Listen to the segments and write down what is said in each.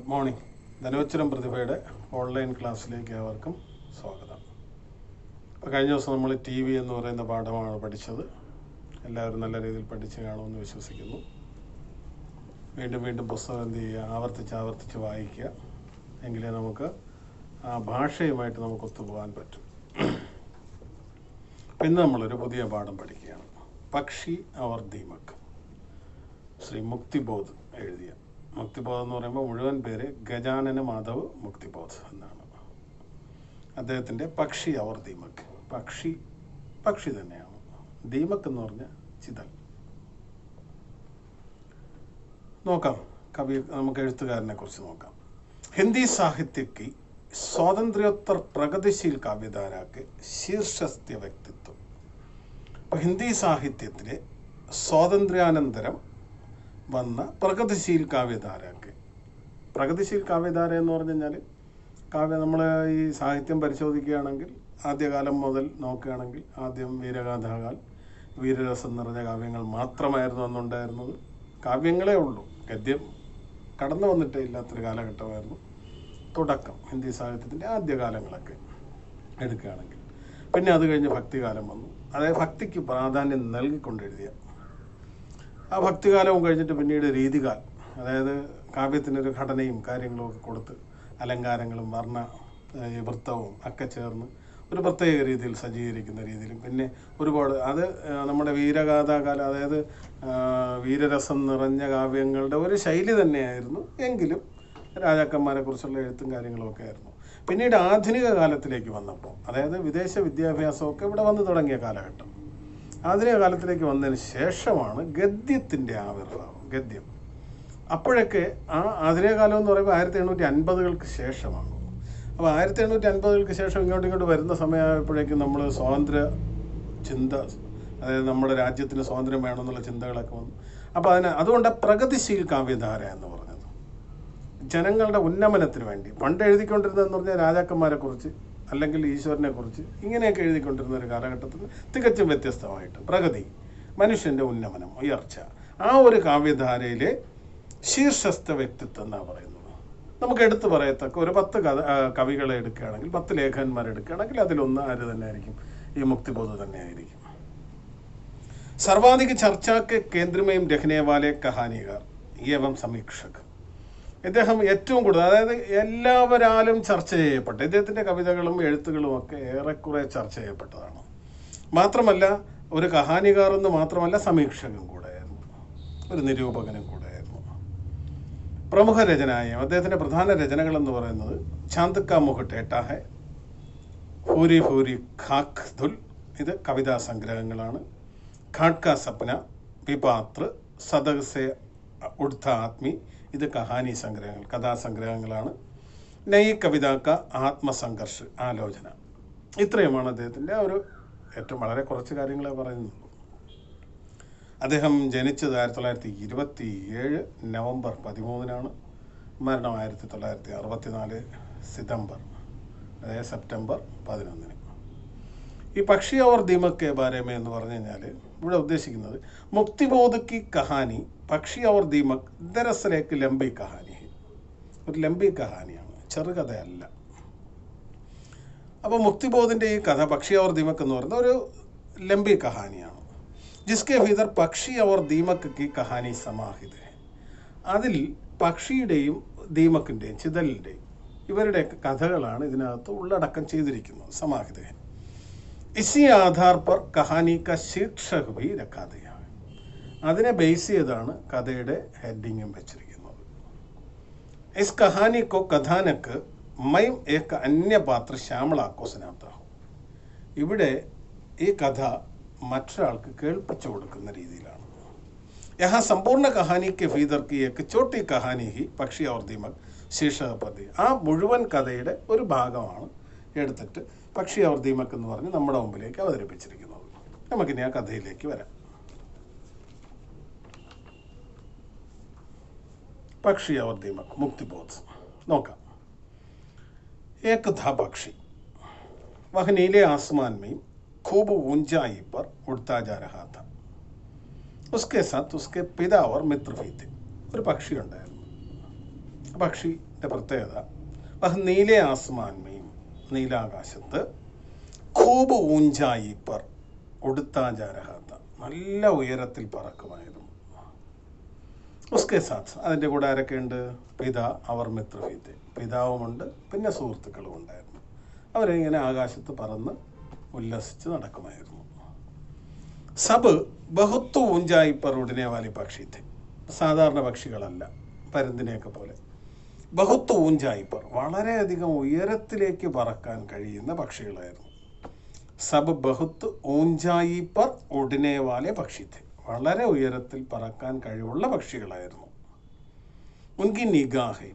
Good morning. ധനോച്ചരം പ്രതിഭയുടെ online ക്ലാസ്സിലേക്ക് ഏവർക്കും സ്വാഗതം. അപ്പോൾ കഴിഞ്ഞ ദിവസം നമ്മൾ ടി വി എന്ന് പറയുന്ന പാഠമാണ് പഠിച്ചത്. എല്ലാവരും നല്ല രീതിയിൽ പഠിച്ച് കാണുമെന്ന് വിശ്വസിക്കുന്നു. വീണ്ടും വീണ്ടും പുസ്തകം എന്ത് ചെയ്യുക, ആവർത്തിച്ച് വായിക്കുക. എങ്കിലേ നമുക്ക് ആ ഭാഷയുമായിട്ട് നമുക്ക് ഒത്തുപോകാൻ പറ്റും. ഇന്ന് നമ്മളൊരു പുതിയ പാഠം പഠിക്കുകയാണ്. പക്ഷി അവർ ദീമക്. ശ്രീ മുക്തിബോധ് എഴുതിയ. മുക്തിബോധ് എന്ന് പറയുമ്പോൾ മുഴുവൻ പേര് ഗജാനന മാധവ് മുക്തിബോധ് എന്നാണ്. അദ്ദേഹത്തിൻ്റെ പക്ഷി അവർ ദീമക്. പക്ഷി തന്നെയാണ്. ദീമക് എന്ന് പറഞ്ഞ ചിതൽ. നോക്കാം, നമുക്ക് എഴുത്തുകാരനെ കുറിച്ച് നോക്കാം. ഹിന്ദി साहित्य की स्वातंत्र्योत्तर प्रगतिशील काव्यधारा के शीर्षस्थ व्यक्तित्व. ഹിന്ദി സാഹിത്യത്തിലെ സ്വാതന്ത്ര്യാനന്തരം വന്ന പ്രഗതിശീൽ കാവ്യധാരക്ക്. പ്രഗതിശീൽ കാവ്യധാര എന്ന് പറഞ്ഞു കഴിഞ്ഞാൽ നമ്മൾ ഈ സാഹിത്യം പരിശോധിക്കുകയാണെങ്കിൽ ആദ്യകാലം മുതൽ നോക്കുകയാണെങ്കിൽ ആദ്യം വീരഗാഥാകാൽ, വീരരസം നിറഞ്ഞ കാവ്യങ്ങൾ മാത്രമായിരുന്നു അന്നുണ്ടായിരുന്നത്. കാവ്യങ്ങളേ ഉള്ളൂ, ഗദ്യം കടന്നു വന്നിട്ടേ ഇല്ലാത്തൊരു കാലഘട്ടമായിരുന്നു തുടക്കം ഹിന്ദി സാഹിത്യത്തിൻ്റെ ആദ്യകാലങ്ങളൊക്കെ എടുക്കുകയാണെങ്കിൽ. പിന്നെ അത് കഴിഞ്ഞ് ഭക്തികാലം വന്നു. അതായത് ഭക്തിക്ക് പ്രാധാന്യം നൽകിക്കൊണ്ടെഴുതിയ ആ ഭക്തികാലവും കഴിഞ്ഞിട്ട് പിന്നീട് രീതികാൽ, അതായത് കാവ്യത്തിനൊരു ഘടനയും കാര്യങ്ങളും ഒക്കെ കൊടുത്ത് അലങ്കാരങ്ങളും വർണ്ണ വൃത്തവും ഒക്കെ ചേർന്ന് ഒരു പ്രത്യേക രീതിയിൽ സജ്ജീകരിക്കുന്ന രീതിയിലും പിന്നെ ഒരുപാട് അത് നമ്മുടെ വീരഗാഥാകാലം, അതായത് വീരരസം നിറഞ്ഞ കാവ്യങ്ങളുടെ ഒരു ശൈലി തന്നെയായിരുന്നു. എങ്കിലും രാജാക്കന്മാരെ കുറിച്ചുള്ള എഴുത്തും കാര്യങ്ങളുമൊക്കെ ആയിരുന്നു. പിന്നീട് ആധുനിക കാലത്തിലേക്ക് വന്നപ്പോൾ, അതായത് വിദേശ വിദ്യാഭ്യാസമൊക്കെ ഇവിടെ വന്നു തുടങ്ങിയ കാലഘട്ടം, ആധുനിക കാലത്തിലേക്ക് വന്നതിന് ശേഷമാണ് ഗദ്യത്തിൻ്റെ ആവിർഭാവം. ഗദ്യം അപ്പോഴൊക്കെ ആ ആധുനിക കാലം എന്ന് പറയുമ്പോൾ 1850-കൾക്ക് ശേഷമാണ്. അപ്പോൾ 1850-കൾക്ക് ശേഷം ഇങ്ങോട്ട് വരുന്ന സമയമായപ്പോഴേക്കും നമ്മൾ സ്വാതന്ത്ര്യ ചിന്ത, അതായത് നമ്മുടെ രാജ്യത്തിന് സ്വാതന്ത്ര്യം വേണമെന്നുള്ള ചിന്തകളൊക്കെ വന്നു. അപ്പോൾ അതുകൊണ്ട് പ്രഗതിശീൽ കാവ്യധാര എന്ന് പറഞ്ഞത് ജനങ്ങളുടെ ഉന്നമനത്തിന് വേണ്ടി പണ്ട് എഴുതിക്കൊണ്ടിരുന്നതെന്ന് പറഞ്ഞാൽ രാജാക്കന്മാരെ കുറിച്ച് അല്ലെങ്കിൽ ഈശ്വരനെ കുറിച്ച് ഇങ്ങനെയൊക്കെ എഴുതിക്കൊണ്ടിരുന്ന ഒരു കാലഘട്ടത്തിൽ തികച്ചും വ്യത്യസ്തമായിട്ട് പ്രഗതി, മനുഷ്യൻ്റെ ഉന്നമനം, ഉയർച്ച, ആ ഒരു കാവ്യധാരയിലെ ശീർഷസ്ഥ വ്യക്തിത്വം എന്നാണ് പറയുന്നത്. നമുക്ക് എടുത്തു പറയത്തക്ക ഒരു 10 കവികളെ എടുക്കുകയാണെങ്കിൽ, 10 ലേഖകന്മാരെ എടുക്കുകയാണെങ്കിൽ അതിലൊന്ന് ആര് തന്നെ ആയിരിക്കും? ഈ മുക്തിബോധ് തന്നെ ആയിരിക്കും. സർവാധിക ചർച്ചയ്ക്ക് കേന്ദ്രമേയും രഹ്നേവാലെ കഹാനികാർ ഏവം സമീക്ഷക്. ഇദ്ദേഹം ഏറ്റവും കൂടുതൽ, അതായത് എല്ലാവരാലും ചർച്ച ചെയ്യപ്പെട്ട ഇദ്ദേഹത്തിൻ്റെ കവിതകളും എഴുത്തുകളും ഒക്കെ ഏറെക്കുറെ ചർച്ച ചെയ്യപ്പെട്ടതാണ്. മാത്രമല്ല ഒരു കഹാനികാർ എന്ന് മാത്രമല്ല, സമീക്ഷകൻ കൂടെയായിരുന്നു, ഒരു നിരൂപകനും കൂടെയായിരുന്നു. പ്രമുഖ രചനായും അദ്ദേഹത്തിൻ്റെ പ്രധാന രചനകൾ എന്ന് പറയുന്നത് ചാന്ദ് കാ മുഖ് ടേട്ടാ ഹൈ, ഫൂരി ഫൂരി ഖാക് ധുൽ, ഇത് കവിതാ സംഗ്രഹങ്ങളാണ്. ഘാട്ട് കാ സപ്ന, വിപാത്ര, സദക് സെ ഉഡ്ത ആത്മി, ഇത് കഹാനി സംഗ്രഹങ്ങൾ, കഥാസംഗ്രഹങ്ങളാണ്. നയി കവിതാക്ക ആത്മസംഘർഷ്, ആലോചന. ഇത്രയുമാണ് അദ്ദേഹത്തിൻ്റെ ഒരു ഏറ്റവും വളരെ കുറച്ച് കാര്യങ്ങളെ പറയുന്നുള്ളൂ. അദ്ദേഹം ജനിച്ചത് 1927 നവംബർ 13-നാണ്. മരണം 1964 സിതംബർ, അതായത് സെപ്റ്റംബർ 11-ന്. ഈ പക്ഷി അവർ ദീമക് കെ ബാരേമേ എന്ന് പറഞ്ഞു കഴിഞ്ഞാൽ ഇവിടെ ഉദ്ദേശിക്കുന്നത് മുക്തിബോധ് കി കഹാനി പക്ഷി അവർ ദീമക് ദരസലേക്ക് ലംബി കഹാനി, ഒരു ലംബി കഹാനിയാണ്, ചെറുകഥയല്ല. അപ്പോൾ മുക്തിബോധിൻ്റെ ഈ കഥ പക്ഷി അവർ ദീമക് എന്ന് പറയുന്നത് ഒരു ലംബി കഹാനിയാണ്. ജിസ്കെ ഭീതർ പക്ഷി അവർ ദീമക് കി കഹാനി സമാഹിത. അതിൽ പക്ഷിയുടെയും ദീമക്കിൻ്റെയും ചിതലിൻ്റെയും ഇവരുടെ കഥകളാണ് ഇതിനകത്ത് ഉള്ളടക്കം ചെയ്തിരിക്കുന്നത്. സമാഹിത ഇസി ആധാർ പർ കഹാനി ക ശീർഷക് ഭി രഖാ ദിയ. അതിനെ ബേസ് ചെയ്താണ് കഥയുടെ ഹെഡിങ്ങും വെച്ചിരിക്കുന്നത്. ഇസ് കഹാനി കോ കഥാനക്ക് മൈം ഏക അന്യ പാത്ര ശ്യാമളാക്കോ സുനാത്ത. ഇവിടെ ഈ കഥ മറ്റൊരാൾക്ക് കേൾപ്പിച്ചു കൊടുക്കുന്ന രീതിയിലാണ്. യഹാ സമ്പൂർണ്ണ കഹാനി കെ ഭീതർ കി ഏക ചോട്ടി കഹാനി ഹി പക്ഷി അവർ ദീമക് ശീർഷക പദ്ധതി. ആ മുഴുവൻ കഥയുടെ ഒരു ഭാഗമാണ് എടുത്തിട്ട് പക്ഷി അവർ ദീമക് എന്ന് പറഞ്ഞ് നമ്മുടെ മുമ്പിലേക്ക് അവതരിപ്പിച്ചിരിക്കുന്നത്. നമുക്കിനി ആ കഥയിലേക്ക് വരാം. പക്ഷി അവർ ദീമക്, മുക്തിബോധ് നോക്കാം. एक था पक्षी, वह नीले आसमान में खूब ऊंचाई पर उड़ता जा रहा था. उसके साथ उसके पिता और मित्र भी थे. ഒരു പക്ഷി ഉണ്ടായിരുന്നു. പക്ഷി പ്രത്യേകത നീലേ ആസ്മാൻമയും നീലാകാശത്ത് ഖൂബ് ഊഞ്ചായി പർ ഉടുത്താ ജാരഹാത്ത നല്ല ഉയരത്തിൽ പറക്കുമായിരുന്നു. ഉസ്കെ സാത്ത് അതിൻ്റെ കൂടെ ആരൊക്കെയുണ്ട്? പിതാ അവർ മിത്രഹിത്തെ, പിതാവുമുണ്ട്, പിന്നെ സുഹൃത്തുക്കളും ഉണ്ടായിരുന്നു. അവരിങ്ങനെ ആകാശത്ത് പറന്ന് ഉല്ലസിച്ച് നടക്കുമായിരുന്നു. സബ് ബഹുത്ത് ഊഞ്ചായി പർ ഉടനെ വാലി പക്ഷിത്തെ, സാധാരണ പക്ഷികളല്ല, പരുന്തിനെയൊക്കെ പോലെ. ബഹുത്ത് ഊഞ്ചായി പർ വളരെയധികം ഉയരത്തിലേക്ക് പറക്കാൻ കഴിയുന്ന പക്ഷികളായിരുന്നു. സബ് ബഹുത്ത് ഊഞ്ചായി പർ ഉടനെ വാലെ പക്ഷിത്തെ, വളരെ ഉയരത്തിൽ പറക്കാൻ കഴിവുള്ള പക്ഷികളായിരുന്നു. ഉൻകി നിഗാഹെ,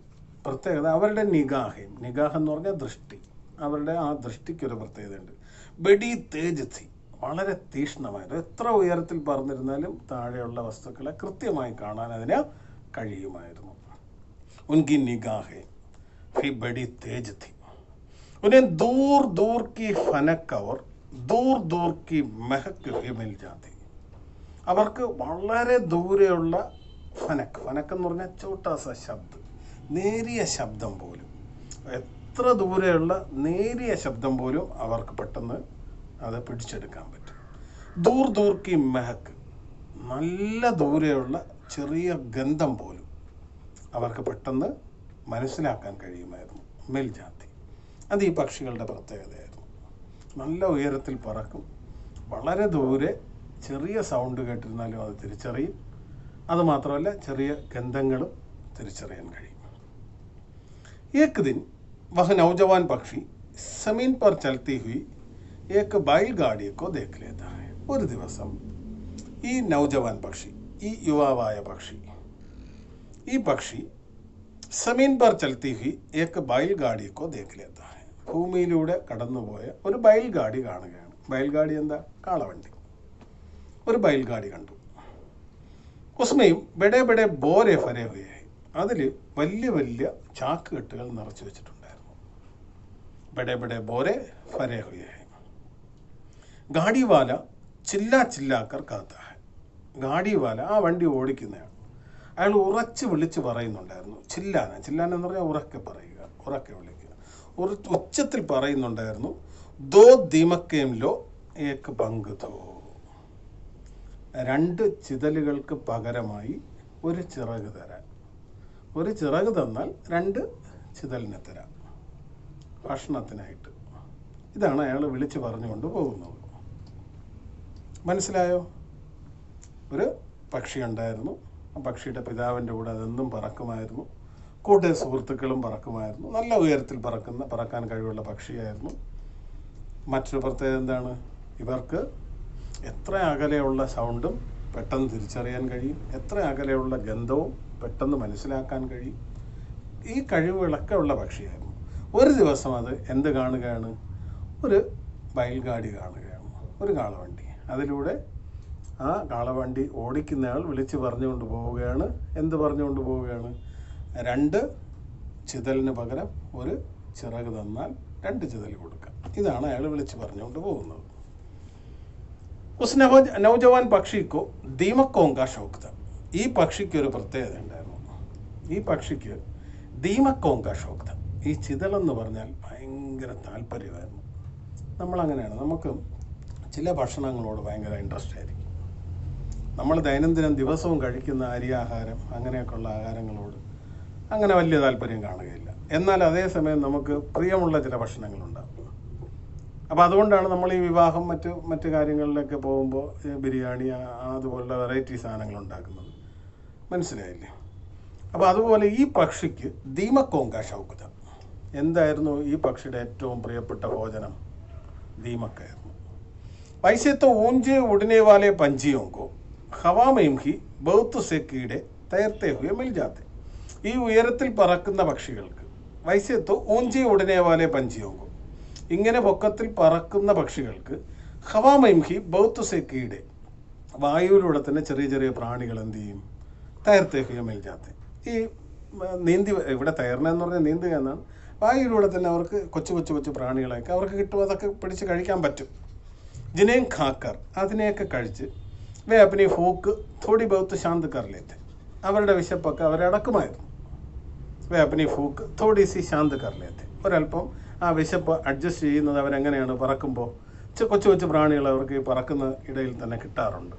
പ്രത്യേകത അവരുടെ നിഗാഹയും, നിഗാഹ് എന്ന് പറഞ്ഞാൽ ദൃഷ്ടി, അവരുടെ ആ ദൃഷ്ടിക്കൊരു പ്രത്യേകതയുണ്ട്. ബഡി തേജ് ഥി, വളരെ തീക്ഷ്ണമായിരുന്നു. എത്ര ഉയരത്തിൽ പറന്നിരുന്നാലും താഴെയുള്ള വസ്തുക്കളെ കൃത്യമായി കാണാൻ അതിന് കഴിയുമായിരുന്നു. ഉൻകി നിഗാഹെ ഫി ബഡി തേജ് ഥി, ഉन्हें दूर दूर की फनक और दूर दूर की महक भी मिल जाती. അവർക്ക് വളരെ ദൂരെയുള്ള ഫനക്ക്, ഫനക്ക് എന്ന് പറഞ്ഞാൽ ചോട്ടാസ ശബ്ദം, നേരിയ ശബ്ദം പോലും, എത്ര ദൂരെയുള്ള നേരിയ ശബ്ദം പോലും അവർക്ക് പെട്ടെന്ന് അത് പിടിച്ചെടുക്കാൻ പറ്റും. ദൂർ ദൂർ കി മെഹക്ക്, നല്ല ദൂരെയുള്ള ചെറിയ ഗന്ധം പോലും അവർക്ക് പെട്ടെന്ന് മനസ്സിലാക്കാൻ കഴിയുമായിരുന്നു. മെൽജാത്തി, അത് ഈ പക്ഷികളുടെ പ്രത്യേകതയായിരുന്നു. നല്ല ഉയരത്തിൽ പറക്കും, വളരെ ദൂരെ ചെറിയ സൗണ്ട് കേട്ടിരുന്നാലും അത് തിരിച്ചറിയും. അതുമാത്രമല്ല ചെറിയ ഗന്ധങ്ങളും തിരിച്ചറിയാൻ കഴിയും. ഏക് ദിൻ വഹ നൗജവാൻ പക്ഷി സമീൻ പർ ചലത്തി ഹുയി ഏക് ബൈൽഗാഡിയെ ദേഖ് ലേതാ ഹൈ. ഒരു ദിവസം ഈ നൗജവാൻ പക്ഷി, ഈ യുവാവായ പക്ഷി, ഈ പക്ഷി സമീൻ പർ ചലത്തി ഹുയി ഏക് ബൈൽഗാഡിയെ ദേഖ് ലേതാ ഹൈ, ഭൂമിയിലൂടെ കടന്നുപോയ ഒരു ബൈൽഗാഡി കാണുകയാണ്. ബൈൽഗാഡി എന്താ? കാളവണ്ടി. ഒരു ബൈൽഗാഡി കണ്ടു. ഉസ്മയും ബഡേ ബഡേ ബോരെ ഫരെ ഹുയെ, അതിൽ വലിയ വലിയ ചാക്കുകെട്ടുകൾ നിറച്ചു വെച്ചിട്ടുണ്ടായിരുന്നു. ബഡേ ബഡേ ബോരെ ഫരെ ഹുയെ. ഗാഡിവാല ചില്ലാ ചില്ലാക്കർ കാത്താ ഹൈ. ഗാഡിവാല, ആ വണ്ടി ഓടിക്കുന്നയാൾ, അയാൾ ഉറച്ച് വിളിച്ച് പറയുന്നുണ്ടായിരുന്നു. ചില്ലാന, ചില്ലാന എന്ന് പറഞ്ഞാൽ ഉറക്കെ പറയുക, ഉറക്കെ വിളിക്കുക, ഉച്ചത്തിൽ പറയുന്നുണ്ടായിരുന്നു. ദോ ദീമക്കേം ലോ ഏക് പങ്ക് ദോ, രണ്ട് ചിതലുകൾക്ക് പകരമായി ഒരു ചിറക് തരാൻ. ഒരു ചിറക് തന്നാൽ രണ്ട് ചിതലിനെ തരാം ഭക്ഷണത്തിനായിട്ട്. ഇതാണ് അയാൾ വിളിച്ച് പറഞ്ഞുകൊണ്ട് പോകുന്നത്. മനസ്സിലായോ? ഒരു പക്ഷി ഉണ്ടായിരുന്നു. ആ പക്ഷിയുടെ പിതാവിൻ്റെ കൂടെ അതെന്നും പറക്കുമായിരുന്നു. കൂടെ സുഹൃത്തുക്കളും പറക്കുമായിരുന്നു. നല്ല ഉയരത്തിൽ പറക്കാൻ കഴിവുള്ള പക്ഷിയായിരുന്നു. മറ്റൊരു പ്രത്യേകത എന്താണ്? ഇവർക്ക് എത്ര അകലെയുള്ള സൗണ്ടും പെട്ടെന്ന് തിരിച്ചറിയാൻ കഴിയും, എത്ര അകലെയുള്ള ഗന്ധവും പെട്ടെന്ന് മനസ്സിലാക്കാൻ കഴിയും. ഈ കഴിവുകളൊക്കെ ഉള്ള പക്ഷിയായിരുന്നു. ഒരു ദിവസം അത് എന്ത് കാണുകയാണ്? ഒരു ബൈൽഗാഡി കാണുകയാണ്, ഒരു കാളവണ്ടി. അതിലൂടെ ആ കാളവണ്ടി ഓടിക്കുന്നയാൾ വിളിച്ച് പറഞ്ഞുകൊണ്ട് പോവുകയാണ്. എന്ത് പറഞ്ഞുകൊണ്ട് പോവുകയാണ്? രണ്ട് ചിതലിന് പകരം ഒരു ചിറക് തന്നാൽ രണ്ട് ചിതൽ കൊടുക്കാം. ഇതാണ് അയാൾ വിളിച്ച് പറഞ്ഞുകൊണ്ട് പോകുന്നത്. ഉസ് നൗജവാൻ പക്ഷിക്കോ ദീമക്കോങ്ക ഷോക്ക് താ. ഈ പക്ഷിക്ക് ഒരു പ്രത്യേകത ഉണ്ടായിരുന്നു. ഈ പക്ഷിക്ക് ദീമക്കോങ്ക ഷോക്ക് താ, ഈ ചിതലെന്ന് പറഞ്ഞാൽ ഭയങ്കര താല്പര്യമായിരുന്നു. നമ്മളങ്ങനെയാണ്, നമുക്ക് ചില ഭക്ഷണങ്ങളോട് ഭയങ്കര ഇൻട്രസ്റ്റ് ആയിരിക്കും. നമ്മൾ ദൈനംദിനം ദിവസവും കഴിക്കുന്ന അരിയാഹാരം, അങ്ങനെയൊക്കെയുള്ള ആഹാരങ്ങളോട് അങ്ങനെ വലിയ താല്പര്യം കാണുകയില്ല. എന്നാൽ അതേസമയം നമുക്ക് പ്രിയമുള്ള ചില ഭക്ഷണങ്ങളുണ്ടാകും. അപ്പോൾ അതുകൊണ്ടാണ് നമ്മൾ ഈ വിവാഹം മറ്റ് കാര്യങ്ങളിലൊക്കെ പോകുമ്പോൾ ബിരിയാണി അതുപോലുള്ള വെറൈറ്റി സാധനങ്ങൾ ഉണ്ടാക്കുന്നത്. മനസ്സിലായില്ലേ? അപ്പോൾ അതുപോലെ ഈ പക്ഷിക്ക് ദീമക്കോങ്ക ഷൗക്കത. എന്തായിരുന്നു ഈ പക്ഷിയുടെ ഏറ്റവും പ്രിയപ്പെട്ട ഭോജനം? ദീമക്കായിരുന്നു. വൈസത്തെ ഊഞ്ചെ ഉടനെ വാലെ പഞ്ചിയോങ്കോ ഹവാമയും ഹി ബൗത്ത് സെക്കിയുടെ തയർത്തേ ഹുയെ മിൽജാത്തെ. ഈ ഉയരത്തിൽ പറക്കുന്ന പക്ഷികൾക്ക് വൈസത്തോ ഊഞ്ചെ ഉടനെ വാലെ പഞ്ചിയോങ്കോ, ഇങ്ങനെ പൊക്കത്തിൽ പറക്കുന്ന പക്ഷികൾക്ക് ഹവാമയും ഹി ബൗത്ത് സെക്കിയുടെ, വായുവിലൂടെ തന്നെ ചെറിയ ചെറിയ പ്രാണികൾ എന്ത് ചെയ്യും? തയർത്തേ ഹുയെ മിൽജാത്തെ. ഈ നീന്തി, ഇവിടെ തയർന്നെന്ന് പറഞ്ഞാൽ നീന്തുക എന്നാണ്. വായുവിലൂടെ തന്നെ അവർക്ക് കൊച്ചു കൊച്ചു കൊച്ചു പ്രാണികളെയൊക്കെ അവർക്ക് കിട്ടും, അതൊക്കെ പിടിച്ച് കഴിക്കാൻ പറ്റും. ജിനേം ഖാക്കർ, അതിനെയൊക്കെ കഴിച്ച് വേ അപ്പനി ഫൂക്ക് തോടി ബൗത്ത് ശാന്ത് കർ ലേത്തെ, അവരുടെ വിശപ്പൊക്കെ അവരടക്കുമായിരുന്നു. വേ അപ്പനി ഫൂക്ക് തോടി സി ശാന്ത് കർ ലേത്തെ. ഒരല്പം ആ വിശപ്പ് അഡ്ജസ്റ്റ് ചെയ്യുന്നത് അവരെങ്ങനെയാണ് പറക്കുമ്പോൾ കൊച്ചു കൊച്ചു പ്രാണികൾ അവർക്ക് ഈ പറക്കുന്ന ഇടയിൽ തന്നെ കിട്ടാറുണ്ട്.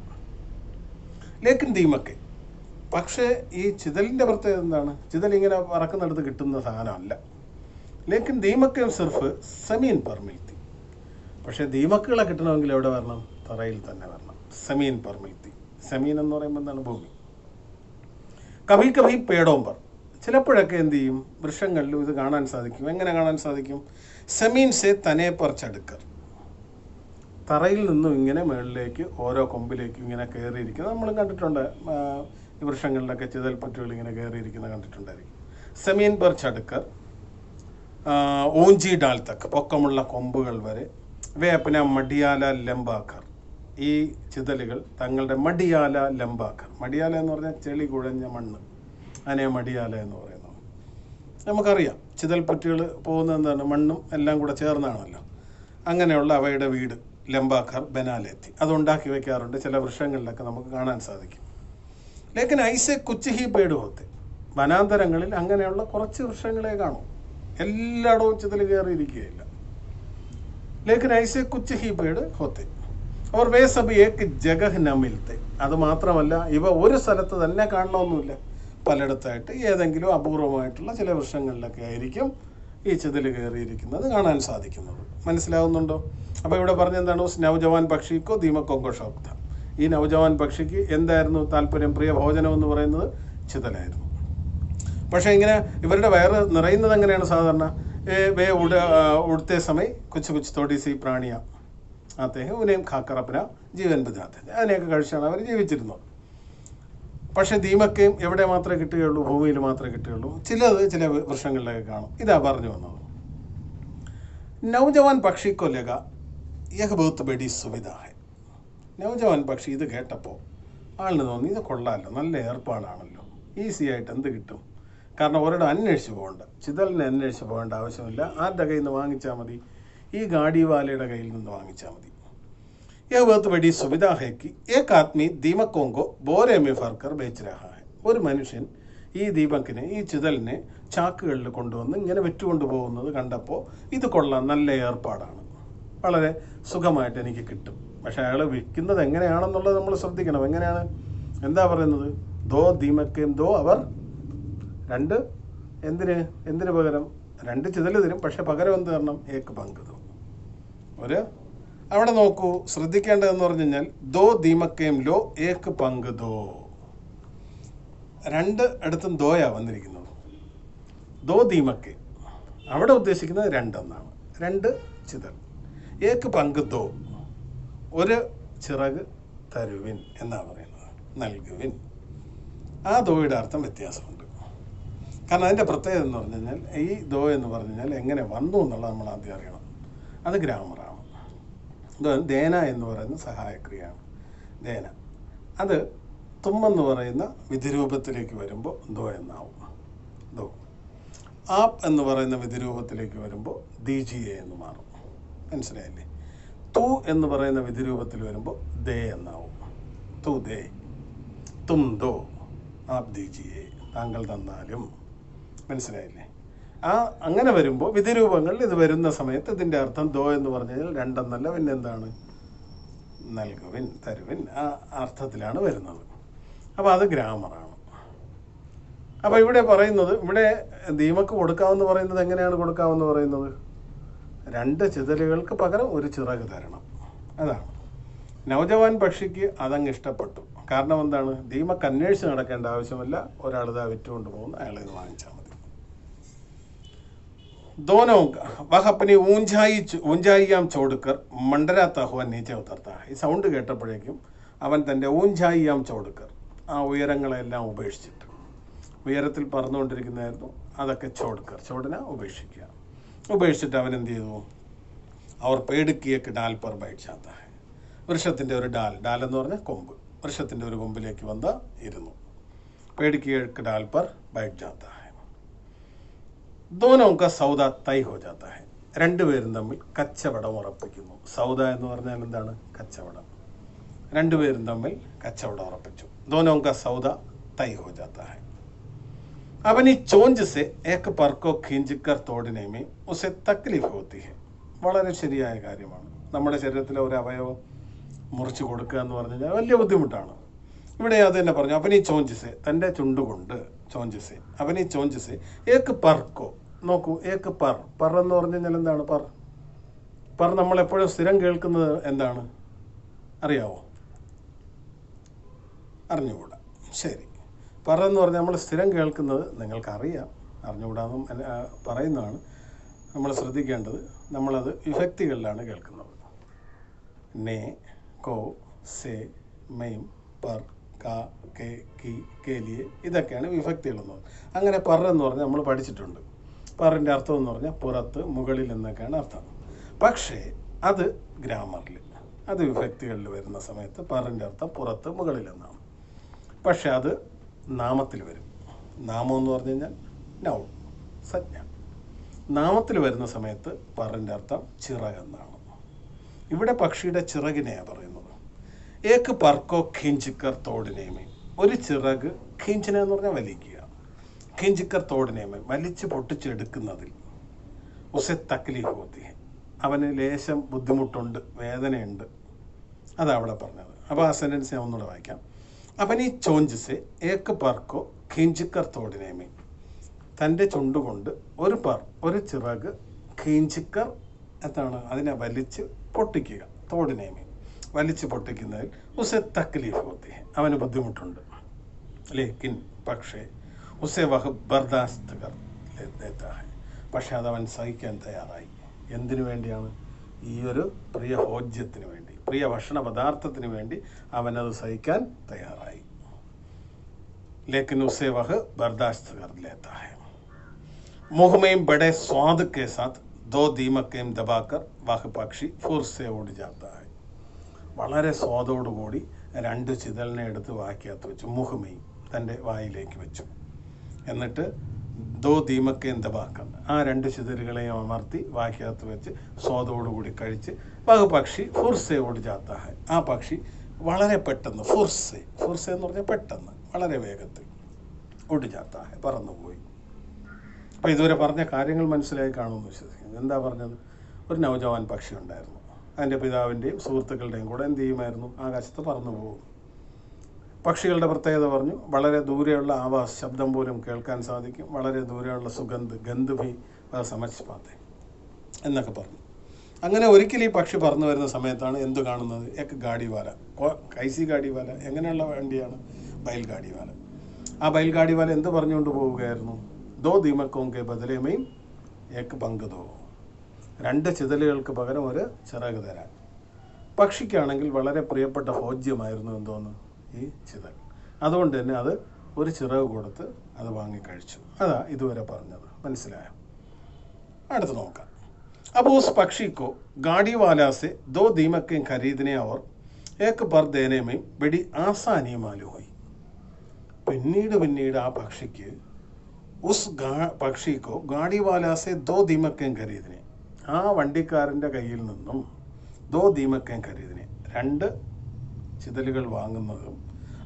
ലേക്കിൻ ദീമക്ക്, പക്ഷേ ഈ ചിതലിൻ്റെ പ്രത്യേകത എന്താണ്? ചിതൽ ഇങ്ങനെ പറക്കുന്നിടത്ത് കിട്ടുന്ന സാധനമല്ല. ലേക്കിൻ ദീമക്കും സിർഫ് സമീൻ പെർമിൽത്തി. പക്ഷേ ദീമക്കുകളെ കിട്ടണമെങ്കിൽ എവിടെ വരണം? തറയിൽ തന്നെ വരണം. സമീൻ പെർമിൽത്തി. സമീൻ എന്ന് പറയുമ്പോൾ എന്താണ്? ഭൂമി. കഭി കഭി പേടോമ്പർ, ചിലപ്പോഴൊക്കെ എന്ത് ചെയ്യും? വൃക്ഷങ്ങളിലും ഇത് കാണാൻ സാധിക്കും. എങ്ങനെ കാണാൻ സാധിക്കും? സമീൻ സെ തനേ പർ ചടുക്കർ, തറയിൽ നിന്നും ഇങ്ങനെ മുകളിലേക്ക് ഓരോ കൊമ്പിലേക്കും ഇങ്ങനെ കയറിയിരിക്കുന്നത് നമ്മളും കണ്ടിട്ടുണ്ട്. ഈ വൃക്ഷങ്ങളിലൊക്കെ ചിതൽപ്പറ്റുകൾ ഇങ്ങനെ കയറിയിരിക്കുന്നത് കണ്ടിട്ടുണ്ടായിരിക്കും. സമീൻ പർ ചടുക്കർ ഊഞ്ചി ഡാൽ തക്ക്, പൊക്കമുള്ള കൊമ്പുകൾ വരെ. വേപ്പന മടിയാല ലംബാക്കർ, ഈ ചിതലുകൾ തങ്ങളുടെ മടിയാല ലംബാക്കർ. മടിയാല എന്ന് പറഞ്ഞാൽ ചെളി കുഴഞ്ഞ മണ്ണ്, അതിനെ മടിയാല എന്ന് പറയുന്നത്. നമുക്കറിയാം ചിതൽപ്പറ്റുകൾ പോകുന്നത് എന്താണ്? മണ്ണും എല്ലാം കൂടെ ചേർന്നാണല്ലോ. അങ്ങനെയുള്ള അവയുടെ വീട് ലംബാക്കർ ബനാലെത്തി, അതുണ്ടാക്കി വയ്ക്കാറുണ്ട്. ചില വൃക്ഷങ്ങളിലൊക്കെ നമുക്ക് കാണാൻ സാധിക്കും. ലേക്കിൻ ഐസെ കുച്ച് ഹി പേട് ഹോത്തെ, വനാന്തരങ്ങളിൽ അങ്ങനെയുള്ള കുറച്ച് വൃക്ഷങ്ങളെ കാണും. എല്ലായിടവും ചിതൽ കയറിയിരിക്കുകയില്ല. ലേക്കിൻ ഐസെ കുച്ച് he Ped ഹോത്തെ or way sub ഏക് ജഗഹ് ന മിൽത്തെ. അത് മാത്രമല്ല, ഇവ ഒരു സ്ഥലത്ത് തന്നെ കാണണമെന്നില്ല. പലയിടത്തായിട്ട് ഏതെങ്കിലും അപൂർവമായിട്ടുള്ള ചില വൃക്ഷങ്ങളിലൊക്കെ ആയിരിക്കും ഈ ചിതൽ കയറിയിരിക്കുന്നത് കാണാൻ സാധിക്കുന്നത്. മനസ്സിലാവുന്നുണ്ടോ? അപ്പോൾ ഇവിടെ പറഞ്ഞെന്താണ്? നവജവാൻ പക്ഷിക്കോ ദീമക്കൊങ്കോ ഷോക്ത. ഈ നവജവാൻ പക്ഷിക്ക് എന്തായിരുന്നു താല്പര്യം? പ്രിയ ഭോജനം എന്ന് പറയുന്നത് ചിതലായിരുന്നു. പക്ഷേ ഇങ്ങനെ ഇവരുടെ വയറ് നിറയുന്നത് എങ്ങനെയാണ്? സാധാരണ വേ ഉടുത്തെ സമയം കുച്ച് കുച്ച് തോടി സി പ്രാണിയ അദ്ദേഹം ഉനയും ഖാക്കറപ്പന ജീവൻ ബജാത്തെ, അതിനെയൊക്കെ കഴിച്ചാണ് അവർ ജീവിച്ചിരുന്നത്. പക്ഷേ ദീമക്കയും എവിടെ മാത്രമേ കിട്ടുകയുള്ളൂ? ഭൂമിയിൽ മാത്രമേ കിട്ടുകയുള്ളൂ. ചില വൃക്ഷങ്ങളിലൊക്കെ കാണും. ഇതാ പറഞ്ഞു വന്നത്. നൗജവാൻ പക്ഷിക്കോ ലഗ യഹ് ബഹുത്ത് ബഡി സുവിധ ഹൈ. നൗജവാൻ പക്ഷി ഇത് കേട്ടപ്പോൾ ആളിന് തോന്നി, ഇത് കൊള്ളാമല്ലോ, നല്ല ഏർപ്പാടാണല്ലോ, ഈസി ആയിട്ട് എന്ത് കിട്ടും? കാരണം ഒരിടം അന്വേഷിച്ച് പോകണ്ട, ചിതലിനെ അന്വേഷിച്ച് പോകേണ്ട ആവശ്യമില്ല. ആരുടെ കയ്യിൽ നിന്ന് വാങ്ങിച്ചാൽ മതി? ഈ ഗാഡിവാലയുടെ കയ്യിൽ നിന്ന് വാങ്ങിച്ചാൽ മതി. യഹ് ബഹുത്ത് ബഡി സുവിധ ഹൈ കി ഏക് ആദ്മി ദീമക്കോങ്കോ ബോരെ മേ ഫർക്കർ ബേച്ച് രഹാ ഹൈ. ഒരു മനുഷ്യൻ ഈ ദീപക്കിനെ, ഈ ചിതലിനെ ചാക്കുകളിൽ കൊണ്ടുവന്ന് ഇങ്ങനെ വെറ്റുകൊണ്ട് പോകുന്നത് കണ്ടപ്പോൾ ഇത് കൊള്ളാം, നല്ല ഏർപ്പാടാണ്, വളരെ സുഖമായിട്ട് എനിക്ക് കിട്ടും. പക്ഷെ അയാൾ വിൽക്കുന്നത് എങ്ങനെയാണെന്നുള്ളത് നമ്മൾ ശ്രദ്ധിക്കണം. എങ്ങനെയാണ്? എന്താ പറയുന്നത്? ദോ ദീമക്കയും ദോ അവർ രണ്ട്, എന്തിന് പകരം? രണ്ട് ചിതൽ തരും, പക്ഷെ പകരം എന്ത് തരണം? ഏക്ക് പങ്ക് ദോ. അവിടെ നോക്കൂ, ശ്രദ്ധിക്കേണ്ടതെന്ന് പറഞ്ഞു കഴിഞ്ഞാൽ ദോ ദീമക്കയും ലോ ഏക്ക് പങ്ക് ദോ. രണ്ട് ഇടത്തും ദോയാ വന്നിരിക്കുന്നത്. ദോ ദീമക്ക്, അവിടെ ഉദ്ദേശിക്കുന്നത് രണ്ടെന്നാണ്. രണ്ട് ചിതൽ. ഏക്ക് പങ്ക് ദോ, ഒരു ചിറക് തരുവിൻ എന്നാണ് പറയുന്നത്, നൽകുവിൻ. ആ ദോയുടെ അർത്ഥം വ്യത്യാസമുണ്ട്. കാരണം അതിൻ്റെ പ്രത്യേകത എന്ന് പറഞ്ഞു കഴിഞ്ഞാൽ ഈ ദോ എന്ന് പറഞ്ഞു കഴിഞ്ഞാൽ എങ്ങനെ വന്നു എന്നുള്ളത് നമ്മൾ ആദ്യം അറിയണം. അത് ഗ്രാമറാണ്. ദേന എന്ന് പറയുന്ന സഹായക്രിയയാണ്. ദേന അത് തുമ്മെന്ന് പറയുന്ന വിധിരൂപത്തിലേക്ക് വരുമ്പോൾ ദോ എന്നാവും. ദോ. ആപ്പ് എന്ന് പറയുന്ന വിധിരൂപത്തിലേക്ക് വരുമ്പോൾ ദീജിയെ എന്ന് മാറും. മനസ്സിലായില്ലേ? തു എന്ന് പറയുന്ന വിധിരൂപത്തിൽ വരുമ്പോൾ ദേ എന്നാവും. തു ദേ, തും ദോ, ആപ്പ് ദീജിയെ, താങ്കൾ തന്നാലും. മനസ്സിലായില്ലേ? അങ്ങനെ വരുമ്പോൾ വിധിരൂപങ്ങളിൽ ഇത് വരുന്ന സമയത്ത് ഇതിൻ്റെ അർത്ഥം ദോ എന്ന് പറഞ്ഞു കഴിഞ്ഞാൽ രണ്ടെന്നല്ല, പിന്നെ എന്താണ്? നൽകുവിൻ, തരുവിൻ, ആ അർത്ഥത്തിലാണ് വരുന്നത്. അപ്പോൾ അത് ഗ്രാമറാണ്. അപ്പോൾ ഇവിടെ പറയുന്നത്, ഇവിടെ ദീമക്ക് കൊടുക്കാമെന്ന് പറയുന്നത് എങ്ങനെയാണ് കൊടുക്കാമെന്ന് പറയുന്നത്? രണ്ട് ചിതലുകൾക്ക് പകരം ഒരു ചിറക് തരണം. അതാണ്. നവജവാൻ പക്ഷിക്ക് അതങ്ങ് ഇഷ്ടപ്പെട്ടു. കാരണം എന്താണ്? ദീമക്ക് അന്വേഷിച്ച് നടക്കേണ്ട ആവശ്യമില്ല. ഒരാളിതാ വിറ്റുകൊണ്ട് പോകുന്നു, അയാൾ ഇത് വാങ്ങിച്ചാൽ മതി. दोनों वह अपनी ഊഞ്ചായിയാം ചോടുക്കർ മണ്ടരാത്ത ഹുവൻ നീച്ച ഉത്തർത്ത. ഈ സൗണ്ട് കേട്ടപ്പോഴേക്കും അവൻ തൻ്റെ ഊഞ്ചായിയാം ചോടുക്കർ, ആ ഉയരങ്ങളെല്ലാം ഉപേക്ഷിച്ചിട്ട്, ഉയരത്തിൽ പറന്നുകൊണ്ടിരിക്കുന്നതായിരുന്നു, അതൊക്കെ ചോടുക്കർ, ചോടിനെ ഉപേക്ഷിച്ചിട്ട് അവൻ എന്ത് ചെയ്തു? അവർ പേടുക്കിയേക്ക് ഡാൽ പർ ബൈറ്റ് ചാത്ത. വൃക്ഷത്തിൻ്റെ ഒരു ഡാൽ എന്ന് പറഞ്ഞാൽ കൊമ്പ്, വൃക്ഷത്തിൻ്റെ ഒരു കൊമ്പിലേക്ക് വന്ന് ഇരുന്നു. പേടുക്കിയേക്ക് ഡാൽ പർ ബൈറ്റ് ചാത്ത. दोनों का സൗദ തൈ ഹോ ജാത്ത ഹൈ. രണ്ടുപേരും തമ്മിൽ കച്ചവടം ഉറപ്പിക്കുന്നു. സൗദ എന്ന് പറഞ്ഞാൽ എന്താണ്? കച്ചവടം. രണ്ടുപേരും തമ്മിൽ കച്ചവടം ഉറപ്പിച്ചു. दोनों का സൗദ തൈ ഹോ ജാത്ത ഹൈ. अपनी चोंज से एक पर को खींच कर तोड़ने में उसे तकलीफ होती है. വളരെ ശരിയായ കാര്യമാണ്. നമ്മുടെ ശരീരത്തിലെ ഒരു അവയവം മുറിച്ച് കൊടുക്കുക എന്ന് പറഞ്ഞു കഴിഞ്ഞാൽ വലിയ ബുദ്ധിമുട്ടാണ്. ഇവിടെ അത് തന്നെ പറഞ്ഞു. അവനി ചോഞ്ചിസെ, തൻ്റെ ചുണ്ടുകൊണ്ട് ചോഞ്ചിസെ, അവനി ചോഞ്ചിസെ ഏക്ക് പർക്കോ. നോക്കൂ, ഏക്ക് പർ എന്ന് പറഞ്ഞു കഴിഞ്ഞാൽ എന്താണ് പർ നമ്മളെപ്പോഴും സ്ഥിരം കേൾക്കുന്നത് എന്താണ് അറിയാവോ? അറിഞ്ഞുകൂടാ. ശരി, എന്ന് പറഞ്ഞാൽ നമ്മൾ സ്ഥിരം കേൾക്കുന്നത് നിങ്ങൾക്കറിയാം, അറിഞ്ഞുകൂടാന്നും പറയുന്നതാണ്. നമ്മൾ ശ്രദ്ധിക്കേണ്ടത്, നമ്മളത് വിഭക്തികളിലാണ് കേൾക്കുന്നത്. നേ, കോ, സേ, മെയിം, പർ, കാ, കെ, കി, കേലിയെ, ഇതൊക്കെയാണ് വിഭക്തികളെന്ന്. അങ്ങനെ എന്ന് പറഞ്ഞാൽ നമ്മൾ പഠിച്ചിട്ടുണ്ട്. പറിൻ്റെ അർത്ഥം എന്ന് പറഞ്ഞാൽ പുറത്ത്, മുകളിൽ എന്നൊക്കെയാണ് അർത്ഥം. പക്ഷേ അത് ഗ്രാമറിൽ, അത് വിഭക്തികളിൽ വരുന്ന സമയത്ത് പറിൻ്റെ അർത്ഥം പുറത്ത്, മുകളിൽ എന്നാണ്. പക്ഷെ അത് നാമത്തിൽ വരും. നാമം എന്ന് പറഞ്ഞു കഴിഞ്ഞാൽ നൗൺ, സംജ്ഞ. നാമത്തിൽ വരുന്ന സമയത്ത് പറിൻ്റെ അർത്ഥം ചിറകെന്നാണ്. ഇവിടെ പക്ഷിയുടെ ചിറകിനെയാണ് പറയുന്നത്. ഏക്ക് പർക്കോ ഖീഞ്ചിക്കർ തോടിനേമേ, ഒരു ചിറക്, ഖീഞ്ചിന എന്ന് പറഞ്ഞാൽ വലിക്കുക, ഖീഞ്ചിക്കർ തോടിനേമേ, വലിച്ച് പൊട്ടിച്ചെടുക്കുന്നതിൽ, ഉസെ തക്ലീഫ് ഹോത്തി, അവന് ലേശം ബുദ്ധിമുട്ടുണ്ട്, വേദനയുണ്ട്. അതാണ് അവിടെ പറഞ്ഞത്. അപ്പോൾ ആ സെൻറ്റൻസ് ഞാൻ ഒന്നുകൂടെ വായിക്കാം. അവനീ ചോഞ്ചിസെ ഏക്ക് പർക്കോ ഖീഞ്ചിക്കർ തോടിനേമേ, തൻ്റെ ചുണ്ടുകൊണ്ട് ഒരു ചിറക്, ഖീഞ്ചിക്കർ എന്താണ്, അതിനെ വലിച്ച് പൊട്ടിക്കുക, തോടിനേമേ, വലിച്ച് പൊട്ടിക്കുന്നതിൽ ഉസെ തക്ലീഫ് ഹോത്തി, അവന് ബുദ്ധിമുട്ടുണ്ട്. ലേക്കിൻ പക്ഷേ ഉസെ വഹ് ബർദാസ്ത് കർ ലേത്താ ഹൈ, പക്ഷെ അതവൻ സഹിക്കാൻ തയ്യാറായി. എന്തിനു വേണ്ടിയാണ്? ഈ ഒരു പ്രിയ ഭോജ്യത്തിന് വേണ്ടി, പ്രിയ ഭക്ഷണ പദാർത്ഥത്തിന് വേണ്ടി അവനത് സഹിക്കാൻ തയ്യാറായി. ലേക്കിൻ ഉസെ വഹ് ബർദാസ്ത് കർ ലേത്താ ഹൈ. മുഹ്മയും ബഡെ സ്വാദ് കെ സാത്ത് ദോ ദീമക്കയും ദബാക്കർ വഹ് പക്ഷി ഫുർ സെ ഓടി ജാത്താ ഹൈ. വളരെ സ്വാദോടുകൂടി 2 ചിതലിനെ എടുത്ത് വായ്ക്കകത്ത് വെച്ചു. മുഹ്മയും തൻ്റെ വായിലേക്ക് വെച്ചു. എന്നിട്ട് ദോ ദീമക്കയും ദബാക്കർ, ആ 2 ചിതലുകളെയും അമർത്തി വായ്ക്കകത്ത് വെച്ച് സ്വാദോടുകൂടി കഴിച്ച് വഹ് പക്ഷി ഫുർ സെ ഓടി ജാത്താ ഹൈ. ആ പക്ഷി വളരെ പെട്ടെന്ന്, ഫുർസെ എന്ന് പറഞ്ഞാൽ പെട്ടെന്ന്, വളരെ വേഗത്തിൽ, ഓടി ജാത്താ ഹൈ, പറന്നുപോയി. അപ്പോൾ ഇതുവരെ പറഞ്ഞ കാര്യങ്ങൾ മനസ്സിലായി കാണുമെന്ന് വിശ്വസിക്കുന്നു. എന്താ പറഞ്ഞത്? ഒരു നവജവാൻ പക്ഷി ഉണ്ടായിരുന്നു. അതിൻ്റെ പിതാവിൻ്റെയും സുഹൃത്തുക്കളുടെയും കൂടെ എന്ത് ചെയ്യുമായിരുന്നു? ആകാശത്ത് പറന്നു പോകും. പക്ഷികളുടെ പ്രത്യേകത പറഞ്ഞു. വളരെ ദൂരെയുള്ള ആവാസ്, ശബ്ദം പോലും കേൾക്കാൻ സാധിക്കും. വളരെ ദൂരെയുള്ള ഗന്ധ് ഭി സമജ് പാത്തെ എന്നൊക്കെ പറഞ്ഞു. അങ്ങനെ ഒരിക്കലും ഈ പക്ഷി പറന്നു വരുന്ന സമയത്താണ് എന്ത് കാണുന്നത്? എക്ക് ഗാഡിവാല, കൈസി ഗാഡിവാല, എങ്ങനെയുള്ള വണ്ടിയാണ്? ബൈൽഗാഡിവാല. ആ ബൈൽഗാഡിവാല എന്ത് പറഞ്ഞുകൊണ്ട് പോവുകയായിരുന്നു? ദോ ദീമക്കോങ്കെ ബദലേമയും ഏക്ക് പങ്ക് ദോ, 2 ചിതലുകൾക്ക് പകരം ഒരു ചിറക് തരാൻ. പക്ഷിക്കാണെങ്കിൽ വളരെ പ്രിയപ്പെട്ട ഭോജ്യമായിരുന്നു എന്തോന്ന്? ഈ ചിതൽ. അതുകൊണ്ട് തന്നെ അത് ഒരു ചിറക് കൊടുത്ത് അത് വാങ്ങിക്കഴിച്ചു. അതാ ഇതുവരെ പറഞ്ഞത്. മനസ്സിലായോ? അടുത്ത് നോക്കാം. अब उस पक्षी को गाड़ी वाला से 2 दीमकें खरीदने और एक पर देने में बड़ी आसानी मालूम हुई. പിന്നീട് ആ പക്ഷിക്ക് പക്ഷി को गाड़ी वाला से 2 दीमकें खरीदने, ആ വണ്ടിക്കാരൻ്റെ കയ്യിൽ നിന്നും 2 ദീമക്കേൻ ഖരീദിനെ, 2 ചിതലുകൾ വാങ്ങുന്നതും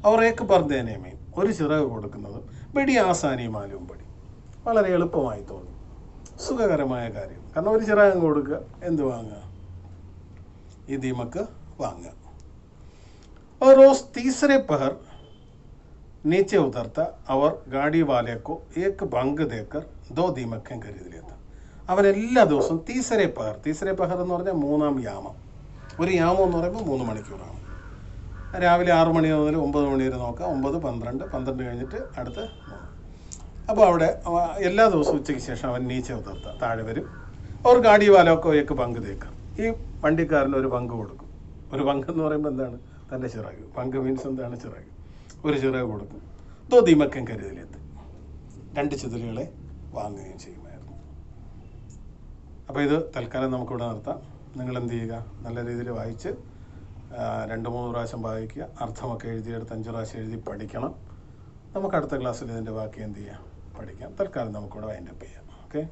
അവർ ഏക്ക് പർദ്ദേനേമേ, ഒരു ചിറക് കൊടുക്കുന്നതും ബെടി ആസാനി മാലും പടി, വളരെ എളുപ്പമായി തോന്നി, സുഖകരമായ കാര്യം. കാരണം ഒരു ചിറകം കൊടുക്കുക, എന്ത് വാങ്ങുക? ഈ ദീമക്ക് വാങ്ങുക. और उस तीसरे पहर नीचे उतरता और गाड़ी वाले को एक भंग देकर 2 दीमकें खरीद लेता. അവൻ എല്ലാ ദിവസവും തീസരെ പഹർ എന്ന് പറഞ്ഞാൽ 3-ാം യാമം. ഒരു യാമം എന്ന് പറയുമ്പോൾ 3 മണിക്കൂറാണ്. രാവിലെ 6 മണി മുതൽ 9 മണി വരെ നോക്കാം. 9, 12 കഴിഞ്ഞിട്ട് അടുത്ത് 3. അപ്പോൾ അവിടെ എല്ലാ ദിവസവും ഉച്ചയ്ക്ക് ശേഷം അവൻ നീച്ച ഉതർത്ത, താഴെ വരും. അവർ ഗാഡി വാലൊക്കെ ഒക്കെ പങ്ക് തേക്കാം. ഈ വണ്ടിക്കാരന് ഒരു പങ്ക് കൊടുക്കും. ഒരു പങ്ക് എന്ന് പറയുമ്പോൾ എന്താണ്? തൻ്റെ ചിറക്. പങ്ക് മീൻസ് എന്താണ്? ചിറക്. ഒരു ചിറക് കൊടുക്കും. 2 ദീമക്കൻ കരുതലെത്തി, 2 ചിതലുകളെ വാങ്ങുകയും ചെയ്യുമായിരുന്നു. അപ്പോൾ ഇത് തൽക്കാലം നമുക്കിവിടെ നിർത്താം. നിങ്ങൾ എന്ത് ചെയ്യുക? നല്ല രീതിയിൽ വായിച്ച് 2-3 പ്രാവശ്യം വായിക്കുക. അർത്ഥമൊക്കെ എഴുതിയെടുത്ത് 5 പ്രാവശ്യം എഴുതി പഠിക്കണം. നമുക്ക് അടുത്ത ക്ലാസ്സിൽ ഇതിൻ്റെ ബാക്കി എന്ത് ചെയ്യാം? പഠിക്കാം. തൽക്കാലം നമുക്കിവിടെ വൈൻഡപ്പ് ചെയ്യാം. ഓക്കെ.